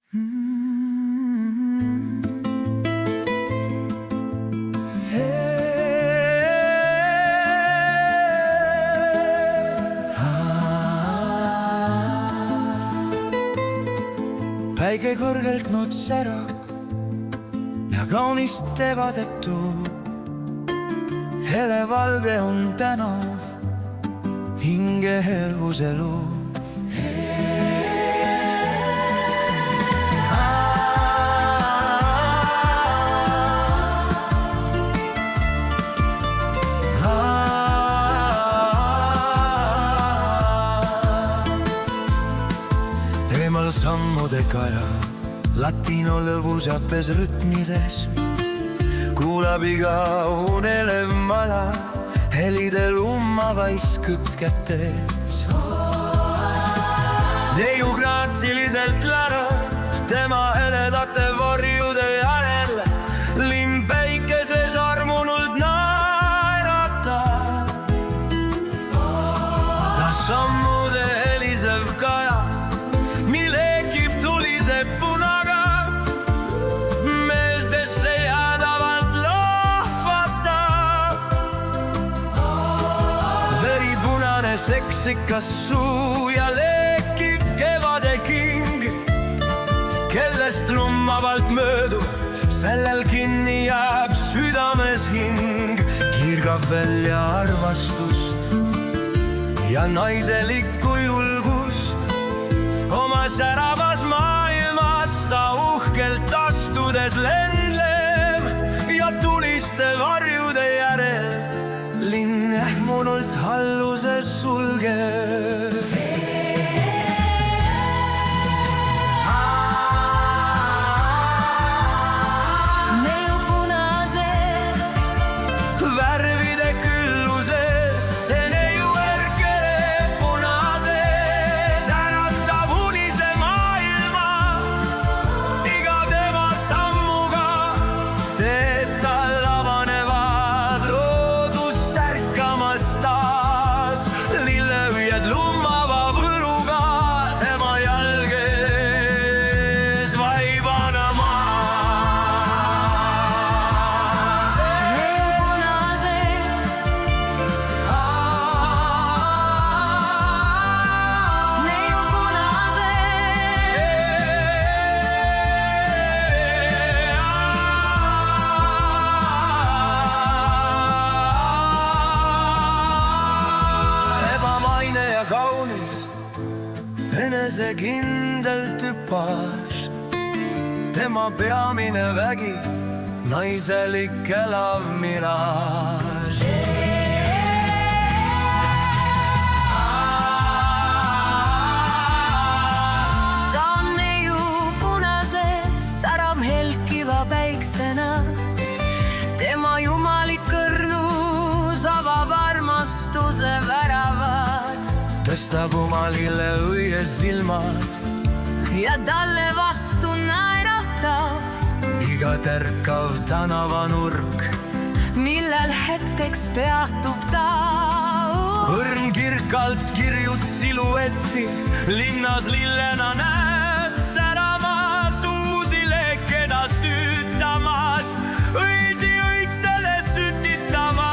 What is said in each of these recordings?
Päike kõrgelt nutsärab ja kaunist kevadet toob. Hele valge on tänav, hinge helguse loob. Eemal sammude kaja, latino lõbus appes rütmides, kuulab iga unelev mala, helidel ummavaiskub kätes. Neiu graatsiliselt lärab tema heledate varjude järel, linn päikeses armunult naeratab. Ta sammude helisev kaja, mille kihv tuliseb punaga, meestesse jäädavalt lahvatab. Veripunane seksikas suu ja leekiv kevade king, kellest lummavalt möödub, sellel kinni jääb südames hing. Kirgab välja armastust ja naiselikku julgust, oma säravas maailmas ta uhkelt astudes lendleb ja tuliste varjude järel linn ähmunult halluses sulgeb. Enesekindel tüpaaž, tema peamine vägi, naiselik elav miraaž. Ta on neiu punases, säram helkiva päiksena, tema jumalik kõrnus avab armastuse väravad. Tõstab oma lille õie silmad ja talle vastu naeratab iga tärkav tänavanurk, millel hetkeks peatub ta. Õrn kirkalt kirjut siluetti linnas lillena näed säramas, uusi lekeda süütamas, õisi õitsele sütitamas.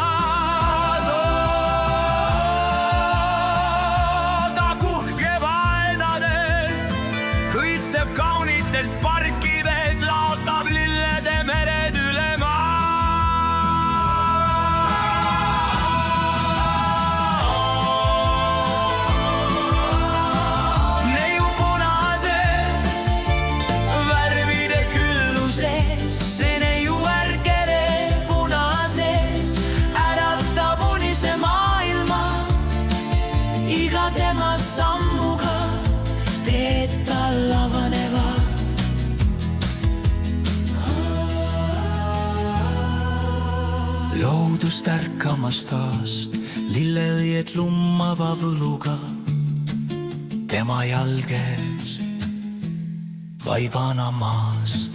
Parkides laotab lillede mered üle maa. Neiu punases, värvide külluses, see neiu ärkere punases äratab unise maailma. Iga tema sammuga teed tal avanevad. Loodust ärkamas taas, lilleõied lummava võluga, tema jalges vaibana maas.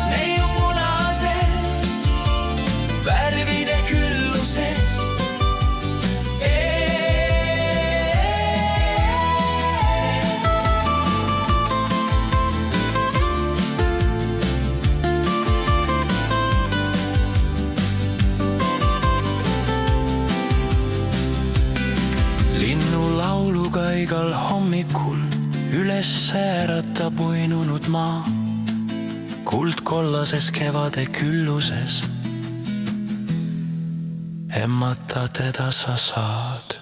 Neiu punases, värvide külluses, igal hommikul üles ääratab uinunud maa. Kuldkollases kevade külluses emmata teda sa saad.